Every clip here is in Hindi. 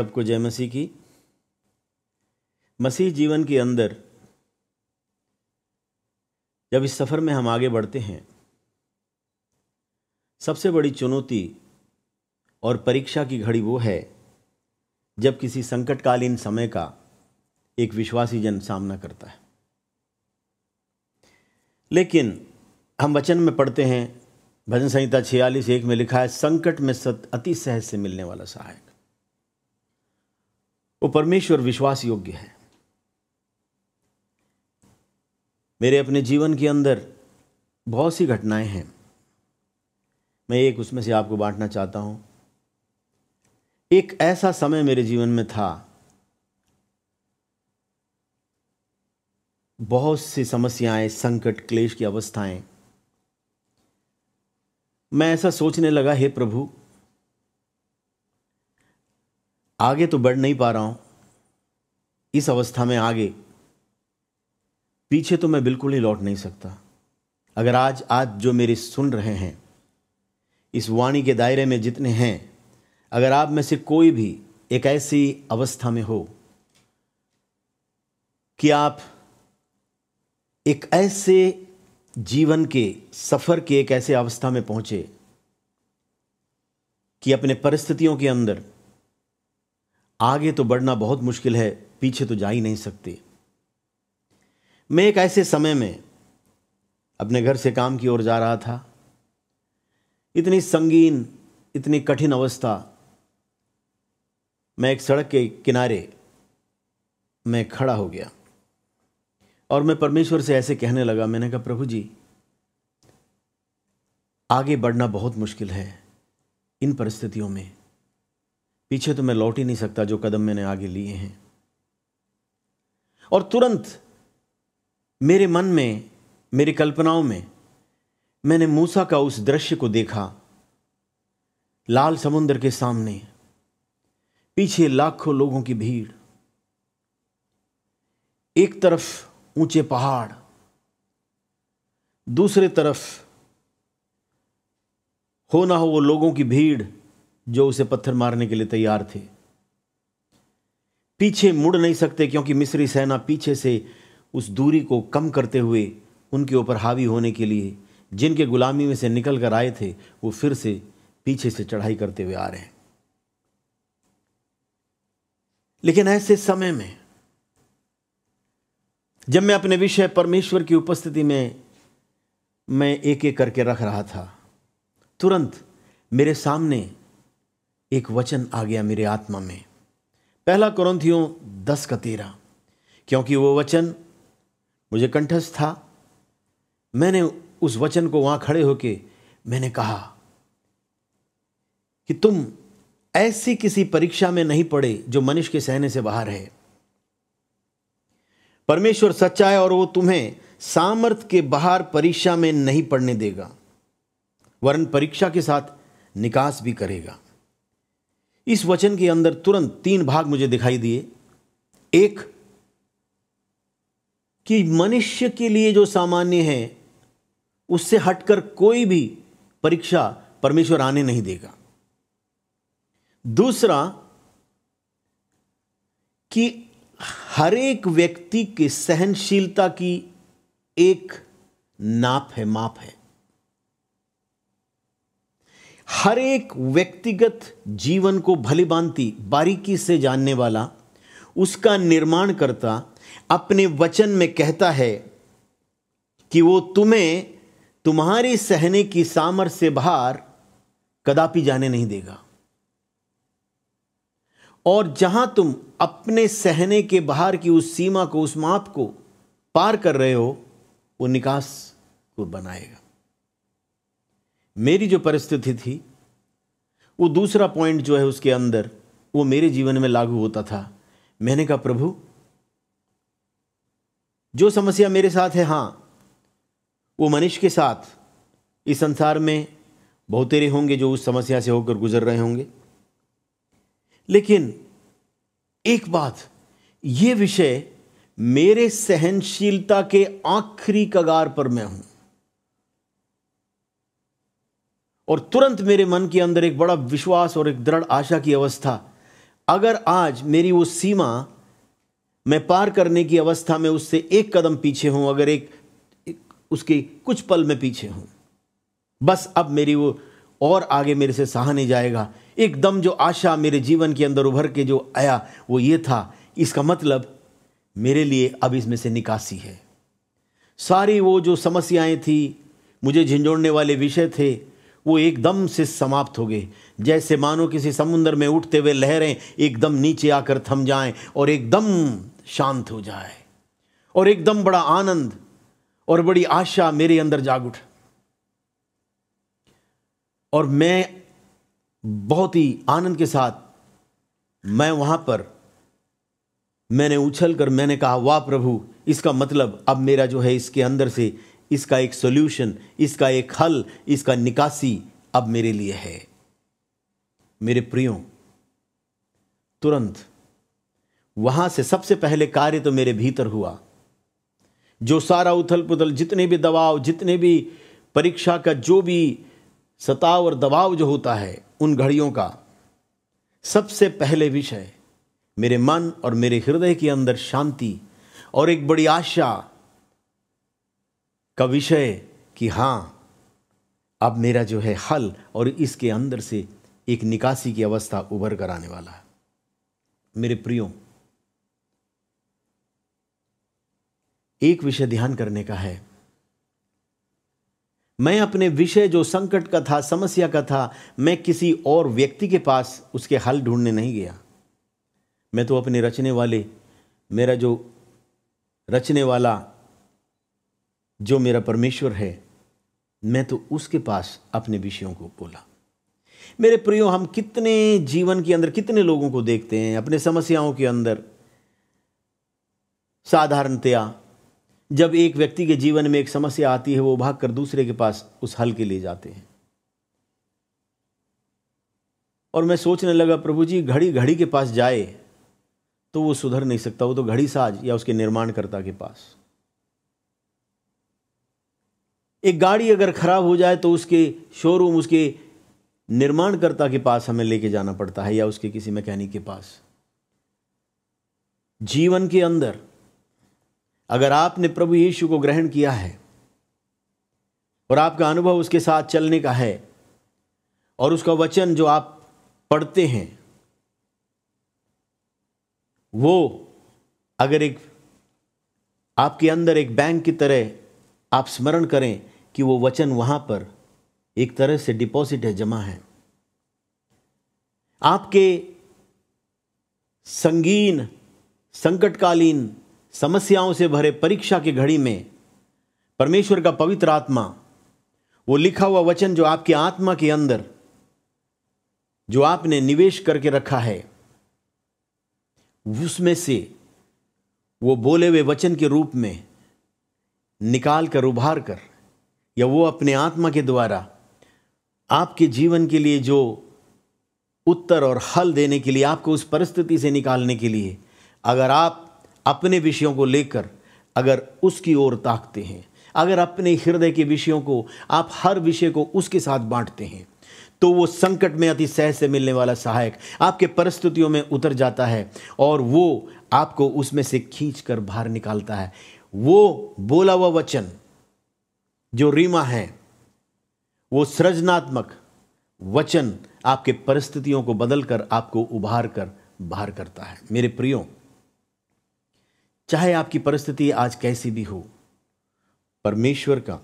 सबको जय मसीह की। मसीह जीवन के अंदर जब इस सफ़र में हम आगे बढ़ते हैं, सबसे बड़ी चुनौती और परीक्षा की घड़ी वो है जब किसी संकटकालीन समय का एक विश्वासी जन सामना करता है। लेकिन हम वचन में पढ़ते हैं, भजन संहिता 46:1 में लिखा है, संकट में अति सहज से मिलने वाला सहायक। वो परमेश्वर विश्वास योग्य है। मेरे अपने जीवन के अंदर बहुत सी घटनाएं हैं, मैं एक उसमें से आपको बांटना चाहता हूं। एक ऐसा समय मेरे जीवन में था, बहुत सी समस्याएं, संकट, क्लेश की अवस्थाएं। मैं ऐसा सोचने लगा, हे प्रभु, आगे तो बढ़ नहीं पा रहा हूं इस अवस्था में, आगे पीछे तो मैं बिल्कुल ही लौट नहीं सकता। अगर आज जो मेरे सुन रहे हैं, इस वाणी के दायरे में जितने हैं, अगर आप में से कोई भी एक ऐसी अवस्था में हो कि आप एक ऐसे जीवन के सफर के एक ऐसे अवस्था में पहुंचे कि अपने परिस्थितियों के अंदर आगे तो बढ़ना बहुत मुश्किल है, पीछे तो जा ही नहीं सकते। मैं एक ऐसे समय में अपने घर से काम की ओर जा रहा था। इतनी संगीन, इतनी कठिन अवस्था। मैं एक सड़क के किनारे मैं खड़ा हो गया और मैं परमेश्वर से ऐसे कहने लगा, मैंने कहा, प्रभु जी, आगे बढ़ना बहुत मुश्किल है इन परिस्थितियों में, पीछे तो मैं लौट ही नहीं सकता जो कदम मैंने आगे लिए हैं। और तुरंत मेरे मन में, मेरी कल्पनाओं में मैंने मूसा का उस दृश्य को देखा। लाल समुद्र के सामने, पीछे लाखों लोगों की भीड़, एक तरफ ऊंचे पहाड़, दूसरे तरफ हो ना हो वो लोगों की भीड़ जो उसे पत्थर मारने के लिए तैयार थे। पीछे मुड़ नहीं सकते क्योंकि मिस्री सेना पीछे से उस दूरी को कम करते हुए उनके ऊपर हावी होने के लिए, जिनके गुलामी में से निकल कर आए थे, वो फिर से पीछे से चढ़ाई करते हुए आ रहे हैं। लेकिन ऐसे समय में जब मैं अपने विषय परमेश्वर की उपस्थिति में मैं एक एक करके रख रहा था, तुरंत मेरे सामने एक वचन आ गया मेरे आत्मा में, 1 कुरिन्थियों 10:13, क्योंकि वो वचन मुझे कंठस्थ था। मैंने उस वचन को वहां खड़े होके मैंने कहा कि तुम ऐसी किसी परीक्षा में नहीं पड़े जो मनुष्य के सहने से बाहर है। परमेश्वर सच्चा है और वो तुम्हें सामर्थ के बाहर परीक्षा में नहीं पड़ने देगा, वरन परीक्षा के साथ निकास भी करेगा। इस वचन के अंदर तुरंत 3 भाग मुझे दिखाई दिए। एक, कि मनुष्य के लिए जो सामान्य है उससे हटकर कोई भी परीक्षा परमेश्वर आने नहीं देगा। दूसरा, कि हर एक व्यक्ति की सहनशीलता की एक नाप है, माप है। हर एक व्यक्तिगत जीवन को भलीभांति बारीकी से जानने वाला, उसका निर्माण करता अपने वचन में कहता है कि वो तुम्हें तुम्हारी सहने की सामर्थ्य से बाहर कदापि जाने नहीं देगा। और जहां तुम अपने सहने के बाहर की उस सीमा को, उस माप को पार कर रहे हो, वो निकास को बनाएगा। मेरी जो परिस्थिति थी, वो दूसरा पॉइंट जो है उसके अंदर, वो मेरे जीवन में लागू होता था। मैंने कहा, प्रभु, जो समस्या मेरे साथ है, हां, वो मनुष्य के साथ इस संसार में बहुतेरे होंगे जो उस समस्या से होकर गुजर रहे होंगे। लेकिन एक बात, ये विषय मेरे सहनशीलता के आखिरी कगार पर मैं हूं। और तुरंत मेरे मन के अंदर एक बड़ा विश्वास और एक दृढ़ आशा की अवस्था अगर आज मेरी वो सीमा मैं पार करने की अवस्था में उससे एक कदम पीछे हूं, अगर उसके कुछ पल में पीछे हूं, बस अब मेरी वो और आगे मेरे से सहा नहीं जाएगा। एकदम जो आशा मेरे जीवन के अंदर उभर के जो आया वो ये था, इसका मतलब मेरे लिए अब इसमें से निकासी है। सारी वो जो समस्याएं थी, मुझे झंझोड़ने वाले विषय थे, वो एकदम से समाप्त हो गए। जैसे मानो किसी समुद्र में उठते हुए लहरें एकदम नीचे आकर थम जाएं और एकदम शांत हो जाए, और एकदम बड़ा आनंद और बड़ी आशा मेरे अंदर जाग उठा। और मैं बहुत ही आनंद के साथ मैं वहां पर मैंने उछल कर मैंने कहा, वाह प्रभु, इसका मतलब अब मेरा जो है इसके अंदर से इसका एक सॉल्यूशन, इसका एक हल, इसका निकासी अब मेरे लिए है। मेरे प्रियो, तुरंत वहां से सबसे पहले कार्य तो मेरे भीतर हुआ। जो सारा उथल पुथल, जितने भी दबाव, जितने भी परीक्षा का जो भी सताव और दबाव जो होता है, उन घड़ियों का सबसे पहले विषय मेरे मन और मेरे हृदय के अंदर शांति और एक बड़ी आशा का विषय कि हां, अब मेरा जो है हल और इसके अंदर से एक निकासी की अवस्था उभर कर आने वाला है। मेरे प्रियो, एक विषय ध्यान करने का है। मैं अपने विषय जो संकट का था, समस्या का था, मैं किसी और व्यक्ति के पास उसके हल ढूंढने नहीं गया। मैं तो अपने रचने वाले, मेरा जो रचने वाला जो मेरा परमेश्वर है, मैं तो उसके पास अपने विषयों को बोला। मेरे प्रियो, हम कितने जीवन के अंदर कितने लोगों को देखते हैं अपने समस्याओं के अंदर। साधारणतया जब एक व्यक्ति के जीवन में एक समस्या आती है, वो भागकर दूसरे के पास उस हल के लिए जाते हैं। और मैं सोचने लगा, प्रभु जी, घड़ी घड़ी के पास जाए तो वो सुधर नहीं सकता, वो तो घड़ी साज या उसके निर्माणकर्ता के पास। एक गाड़ी अगर खराब हो जाए तो उसके शोरूम, उसके निर्माणकर्ता के पास हमें लेके जाना पड़ता है, या उसके किसी मैकेनिक के पास। जीवन के अंदर अगर आपने प्रभु यीशु को ग्रहण किया है और आपका अनुभव उसके साथ चलने का है, और उसका वचन जो आप पढ़ते हैं, वो अगर एक आपके अंदर एक बैंक की तरह आप स्मरण करें कि वो वचन वहां पर एक तरह से डिपॉजिट है, जमा है। आपके संगीन, संकटकालीन समस्याओं से भरे परीक्षा की घड़ी में परमेश्वर का पवित्र आत्मा, वो लिखा हुआ वचन जो आपकी आत्मा के अंदर जो आपने निवेश करके रखा है, उसमें से वो बोले हुए वचन के रूप में निकाल कर, उभार कर, या वो अपने आत्मा के द्वारा आपके जीवन के लिए जो उत्तर और हल देने के लिए, आपको उस परिस्थिति से निकालने के लिए, अगर आप अपने विषयों को लेकर अगर उसकी ओर ताकते हैं, अगर अपने हृदय के विषयों को आप हर विषय को उसके साथ बांटते हैं, तो वो संकट में अति सहज से मिलने वाला सहायक आपके परिस्थितियों में उतर जाता है और वो आपको उसमें से खींच कर बाहर निकालता है। वो बोला हुआ वचन जो रीमा है, वो सृजनात्मक वचन आपके परिस्थितियों को बदलकर आपको उभार कर बाहर करता है। मेरे प्रियो, चाहे आपकी परिस्थिति आज कैसी भी हो, परमेश्वर का,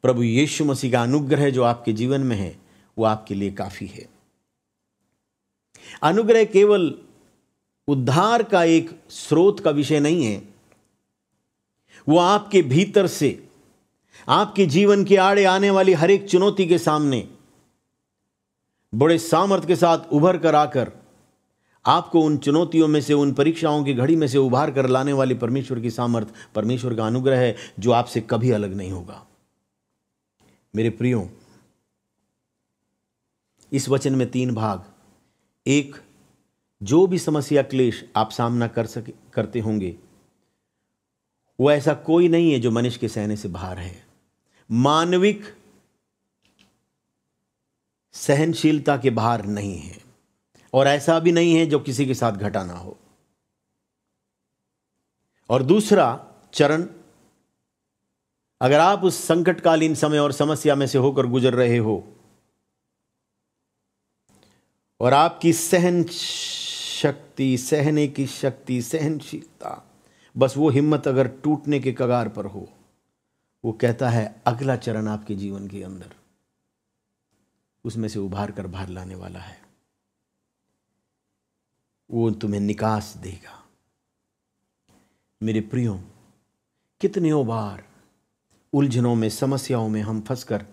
प्रभु यीशु मसीह का अनुग्रह जो आपके जीवन में है, वो आपके लिए काफी है। अनुग्रह केवल उद्धार का एक स्रोत का विषय नहीं है, वो आपके भीतर से आपके जीवन के आड़े आने वाली हर एक चुनौती के सामने बड़े सामर्थ्य के साथ उभर कर आकर आपको उन चुनौतियों में से, उन परीक्षाओं की घड़ी में से उभार कर लाने वाली परमेश्वर की सामर्थ, परमेश्वर का अनुग्रह है जो आपसे कभी अलग नहीं होगा। मेरे प्रियो, इस वचन में 3 भाग। एक, जो भी समस्या क्लेश आप सामना करते होंगे, वो ऐसा कोई नहीं है जो मनुष्य के सहने से बाहर है। मानविक सहनशीलता के बाहर नहीं है। और ऐसा भी नहीं है जो किसी के साथ घटा ना हो। और दूसरा चरण, अगर आप उस संकटकालीन समय और समस्या में से होकर गुजर रहे हो और आपकी सहन शक्ति, सहने की शक्ति, सहनशीलता, बस वो हिम्मत अगर टूटने के कगार पर हो, वो कहता है अगला चरण आपके जीवन के अंदर उसमें से उभार कर बाहर लाने वाला है। वो तुम्हें निकास देगा। मेरे प्रियो, कितनियों बार उलझनों में, समस्याओं में हम फंसकर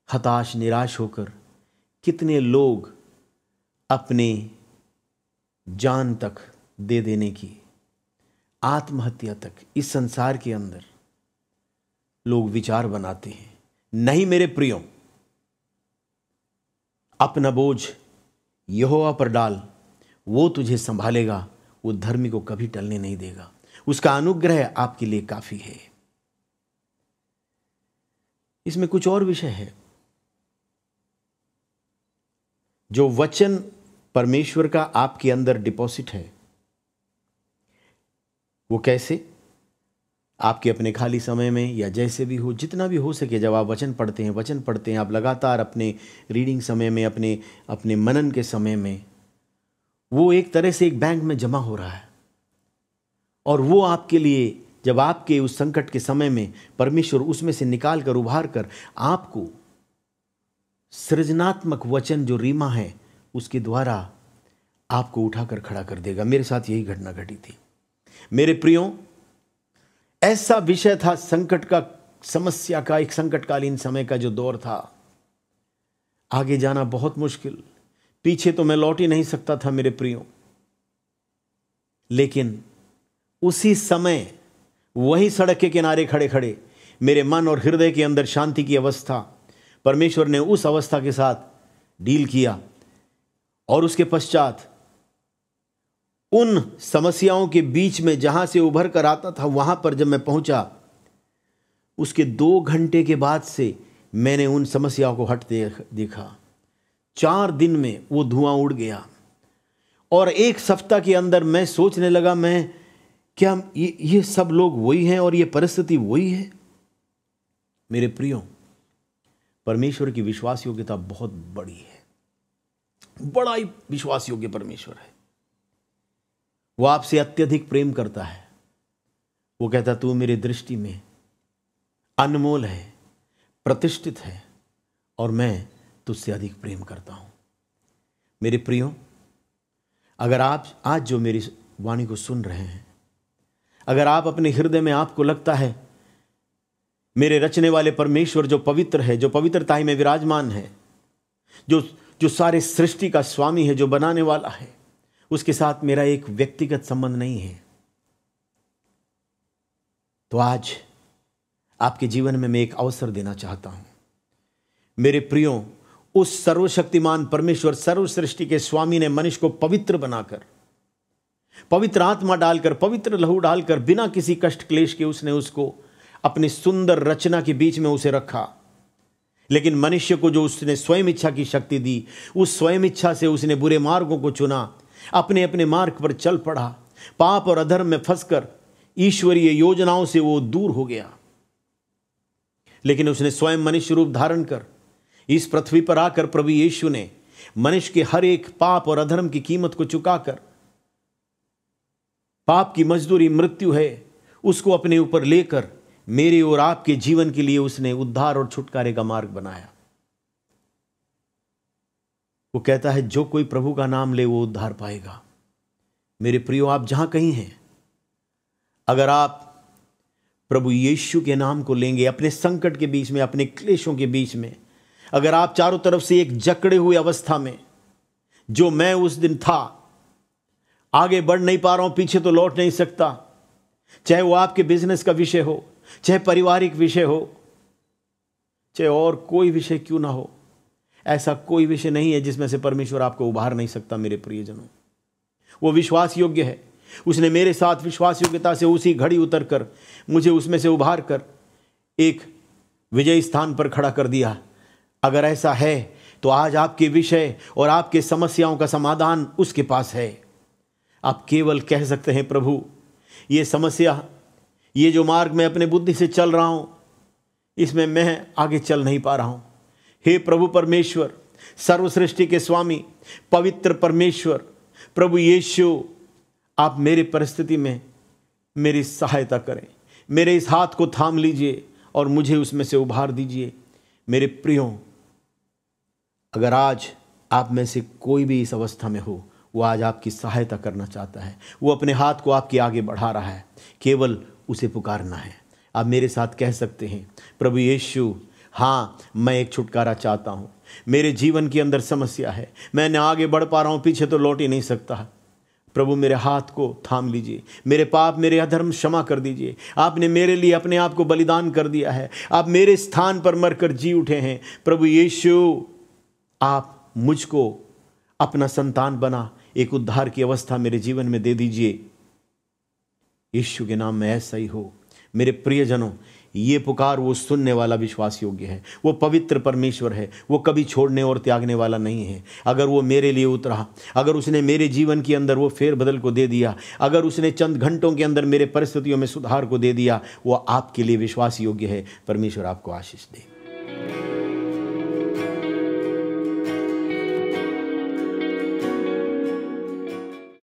हताश, निराश होकर कितने लोग अपने जान तक दे देने की, आत्महत्या तक इस संसार के अंदर लोग विचार बनाते हैं। नहीं मेरे प्रियो, अपना बोझ यहोवा पर डाल, वो तुझे संभालेगा। वो धर्मी को कभी टलने नहीं देगा। उसका अनुग्रह आपके लिए काफी है। इसमें कुछ और विषय है। जो वचन परमेश्वर का आपके अंदर डिपॉजिट है, वो कैसे? आपके अपने खाली समय में या जैसे भी हो, जितना भी हो सके, जब आप वचन पढ़ते हैं, आप लगातार अपने रीडिंग समय में, अपने मनन के समय में, वो एक तरह से एक बैंक में जमा हो रहा है। और वो आपके लिए, जब आपके उस संकट के समय में परमेश्वर उसमें से निकाल कर, उभार कर आपको सृजनात्मक वचन जो रीमा है उसके द्वारा आपको उठाकर खड़ा कर देगा। मेरे साथ यही घटना घटी थी। मेरे प्रियो, ऐसा विषय था संकट का, समस्या का, एक संकटकालीन समय का जो दौर था, आगे जाना बहुत मुश्किल, पीछे तो मैं लौट ही नहीं सकता था मेरे प्रियो। लेकिन उसी समय वही सड़क के किनारे खड़े खड़े मेरे मन और हृदय के अंदर शांति की अवस्था, परमेश्वर ने उस अवस्था के साथ डील किया। और उसके पश्चात उन समस्याओं के बीच में जहां से उभर कर आता था, वहां पर जब मैं पहुंचा, उसके 2 घंटे के बाद से मैंने उन समस्याओं को हटते देखा। 4 दिन में वो धुआं उड़ गया। और 1 सप्ताह के अंदर मैं सोचने लगा, मैं क्या ये सब लोग वही हैं और ये परिस्थिति वही है? मेरे प्रियो, परमेश्वर की विश्वास योग्यता बहुत बड़ी है। बड़ा ही विश्वास योग्य परमेश्वर है। वो आपसे अत्यधिक प्रेम करता है। वो कहता, तू मेरी दृष्टि में अनमोल है, प्रतिष्ठित है, और मैं तुझसे अधिक प्रेम करता हूं। मेरे प्रियो, अगर आप आज जो मेरी वाणी को सुन रहे हैं, अगर आप अपने हृदय में आपको लगता है मेरे रचने वाले परमेश्वर जो पवित्र है, जो पवित्रता में विराजमान है, जो सारे सृष्टि का स्वामी है, जो बनाने वाला है, उसके साथ मेरा एक व्यक्तिगत संबंध नहीं है, तो आज आपके जीवन में मैं एक अवसर देना चाहता हूं। मेरे प्रियो, उस सर्वशक्तिमान परमेश्वर, सर्व सृष्टि के स्वामी ने मनुष्य को पवित्र बनाकर, पवित्र आत्मा डालकर, पवित्र लहू डालकर, बिना किसी कष्ट क्लेश के उसने उसको अपनी सुंदर रचना के बीच में उसे रखा। लेकिन मनुष्य को जो उसने स्वयं इच्छा की शक्ति दी, उस स्वयं इच्छा से उसने बुरे मार्गों को चुना, अपने अपने मार्ग पर चल पड़ा, पाप और अधर्म में फंसकर ईश्वरीय योजनाओं से वो दूर हो गया। लेकिन उसने स्वयं मनुष्य रूप धारण कर इस पृथ्वी पर आकर प्रभु यीशु ने मनुष्य के हर एक पाप और अधर्म की कीमत को चुकाकर, पाप की मजदूरी मृत्यु है, उसको अपने ऊपर लेकर मेरे और आपके जीवन के लिए उसने उद्धार और छुटकारे का मार्ग बनाया। वो कहता है, जो कोई प्रभु का नाम ले वो उद्धार पाएगा। मेरे प्रियो, आप जहां कहीं हैं, अगर आप प्रभु यीशु के नाम को लेंगे, अपने संकट के बीच में, अपने क्लेशों के बीच में, अगर आप चारों तरफ से एक जकड़े हुए अवस्था में, जो मैं उस दिन था, आगे बढ़ नहीं पा रहा हूं, पीछे तो लौट नहीं सकता, चाहे वो आपके बिजनेस का विषय हो, चाहे पारिवारिक विषय हो, चाहे और कोई विषय क्यों ना हो, ऐसा कोई विषय नहीं है जिसमें से परमेश्वर आपको उभार नहीं सकता। मेरे प्रियजनों, वो विश्वास योग्य है। उसने मेरे साथ विश्वास योग्यता से उसी घड़ी उतर कर मुझे उसमें से उभार कर एक विजयी स्थान पर खड़ा कर दिया। अगर ऐसा है तो आज आपके विषय और आपके समस्याओं का समाधान उसके पास है। आप केवल कह सकते हैं, प्रभु ये समस्या, ये जो मार्ग मैं अपने बुद्धि से चल रहा हूं, इसमें मैं आगे चल नहीं पा रहा हूं। हे प्रभु परमेश्वर, सर्वसृष्टि के स्वामी, पवित्र परमेश्वर, प्रभु यीशु, आप मेरी परिस्थिति में मेरी सहायता करें। मेरे इस हाथ को थाम लीजिए और मुझे उसमें से उभार दीजिए। मेरे प्रियो, अगर आज आप में से कोई भी इस अवस्था में हो, वो आज आपकी सहायता करना चाहता है। वो अपने हाथ को आपके आगे बढ़ा रहा है, केवल उसे पुकारना है। आप मेरे साथ कह सकते हैं, प्रभु यीशु, हाँ मैं एक छुटकारा चाहता हूँ। मेरे जीवन के अंदर समस्या है, मैं न आगे बढ़ पा रहा हूँ, पीछे तो लौट ही नहीं सकता। प्रभु मेरे हाथ को थाम लीजिए, मेरे पाप, मेरे अधर्म क्षमा कर दीजिए। आपने मेरे लिए अपने आप को बलिदान कर दिया है, आप मेरे स्थान पर मरकर जी उठे हैं। प्रभु यीशु, आप मुझको अपना संतान बना एक उद्धार की अवस्था मेरे जीवन में दे दीजिए। यीशु के नाम में ऐसा ही हो। मेरे प्रियजनों, ये पुकार वो सुनने वाला विश्वास योग्य है। वो पवित्र परमेश्वर है, वो कभी छोड़ने और त्यागने वाला नहीं है। अगर वो मेरे लिए उतरा, अगर उसने मेरे जीवन के अंदर वो फेरबदल को दे दिया, अगर उसने चंद घंटों के अंदर मेरे परिस्थितियों में सुधार को दे दिया, वो आपके लिए विश्वास योग्य है। परमेश्वर आपको आशीष दे।